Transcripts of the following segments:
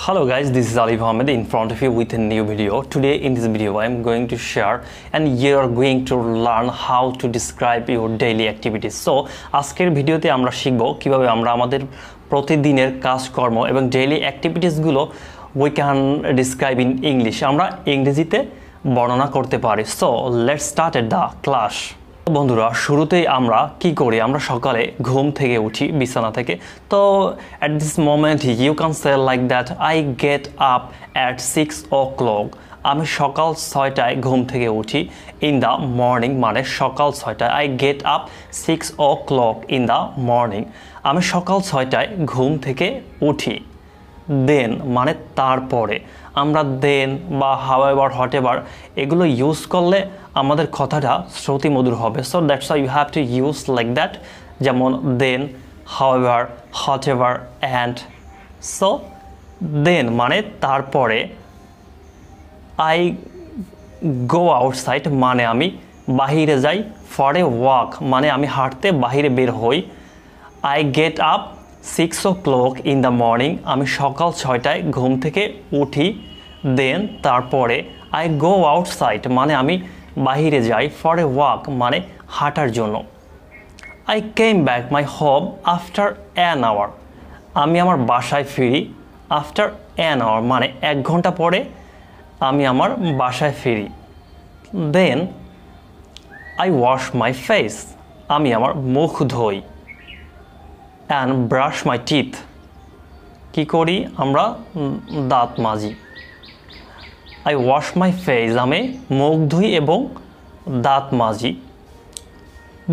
Hello guys, this is Ali Ahmed in front of you with a new video. Today in this video I am going to share and you are going to learn how to describe your daily activities. So আজকের ভিডিওতে আমরা শিখব কিভাবে আমরা আমাদের প্রতিদিনের কাজকর্ম এবং ডেইলি অ্যাক্টিভিটিস গুলো we can describe in English. আমরা ইংরেজিতে বর্ণনা করতে পারি. So let's start at the class. বন্ধুরা শুরুতেই আমরা কি করি আমরা সকালে ঘুম থেকে উঠি বিছানা থেকে তো at this moment you can say like that I get up at 6 o'clock আমি সকাল 6টায় ঘুম থেকে উঠি in the morning মানে সকাল 6টায় I get up 6 o'clock in the morning আমি সকাল 6টায় ঘুম থেকে উঠি then মানে তারপরে আমরা then বা however whatever এগুলো ইউজ করলে আমাদের কথাটা শ্রুতি মধুর হবে so that's why you have to use like that যেমন then however whatever and so then মানে তারপরে I go outside মানে আমি বাহিরে যাই for a walk মানে আমি হাঁটতে বাহিরে বের হই I get up 6 o'clock in the morning আমি সকাল 6টায় ঘুম থেকে উঠি then তারপরে I go outside মানে আমি বাহিরে যাই for a walk মানে হাঁটার জন্য I came back my home after an hour আমি আমার বাসায় ফিরি after an hour মানে 1 ঘন্টা পরে আমি আমার বাসায় ফিরি then I wash my face আমি আমার মুখ ধুই and brush my teeth কি করি আমরা দাঁত মাজি I wash my face আমি মুখ ধুই এবং দাঁত মাজি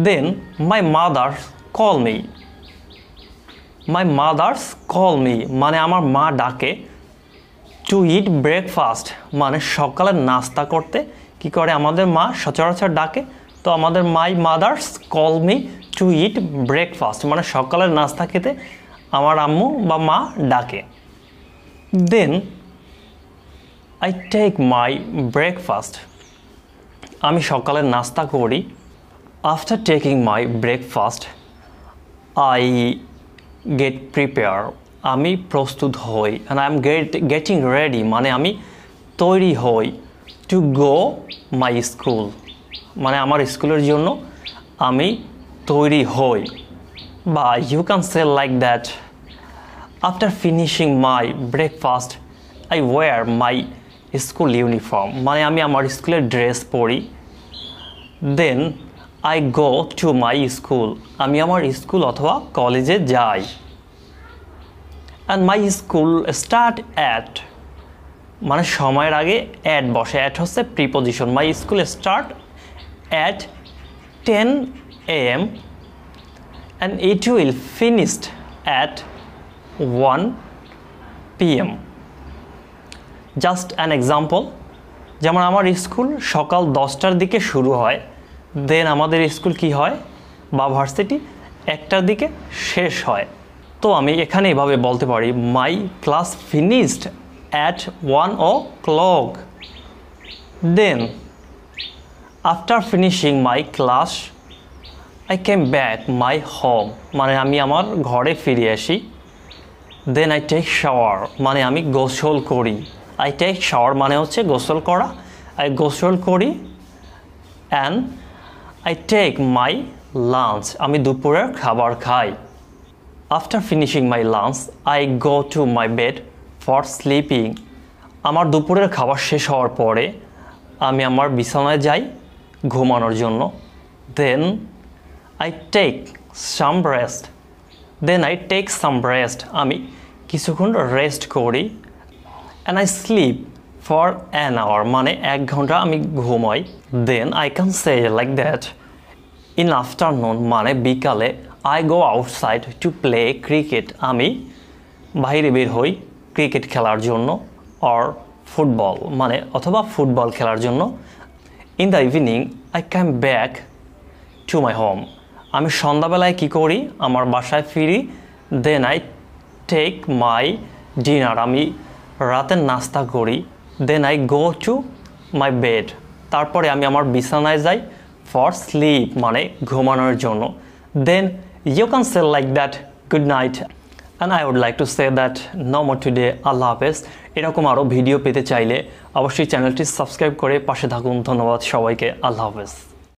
then my mother call me মানে আমার মা ডাকে to eat breakfast মানে সকালের নাস্তা করতে কি করে আমাদের মা সচরাচর ডাকে তো আমাদের my mothers call me to eat breakfast মানে সকালের নাস্তা খেতে আমার আম্মু বা মা ডাকে then I take my breakfast আমি সকালের নাস্তা করি after taking my breakfast I get prepared আমি প্রস্তুত হই and I am getting ready মানে আমি তৈরি হই to go my school মানে আমার স্কুলের জন্য আমি তৈরি হই বা you can say like that after finishing my breakfast I wear my school uniform মানে আমি আমার স্কুলের ড্রেস পরি then I go to my school আমি আমার স্কুল অথবা কলেজে যাই and my school start at মানে সময়ের আগে at বসে at হচ্ছে preposition my school start at 10 a.m. and it will finished at 1 p.m. Just an example যেমন আমার স্কুল সকাল 10টার দিকে শুরু হয় দেন আমাদের স্কুল কি হয় বা ভার্সিটি 1টার দিকে শেষ হয় তো আমি এখানে এভাবে বলতে পারি my class finished at 1 o'clock then after finishing my class I came back my home মানে আমি আমার ঘরে ফিরে আসি then I take shower মানে আমি গোসল করি I take shower মানে হচ্ছে গোসল করা I গোসল করি and I take my lunch আমি দুপুরের খাবার খাই after finishing my lunch I go to my bed for sleeping আমার দুপুরের খাবার শেষ হওয়ার পরে আমি আমার বিছানায় যাই ঘুমানোর জন্য then I take some rest আমি কিছুক্ষণ রেস্ট করি and I sleep for an hour মানে 1 ঘন্টা আমি ঘুমাই then I can say like that in afternoon মানে বিকালে I go outside to play cricket আমি বাইরে বের হই ক্রিকেট খেলার জন্য or ফুটবল মানে অথবা ফুটবল খেলার জন্য in the evening I come back to my home আমি সন্ধ্যাবেলায় কি করি আমার বাসায় ফিরি then I take my dinner আমি রাতের নাস্তা করি then I go to my bed তারপরে আমি আমার বিছানায় যাই for sleep মানে ঘুমানোর জন্য then you can say like that good night and I would like to say that no more today. আল্লাহ হাফেজ। এরকম আরও ভিডিও পেতে চাইলে অবশ্যই চ্যানেলটি সাবস্ক্রাইব করে পাশে থাকুন। ধন্যবাদ সবাইকে। আল্লাহ হাফেজ।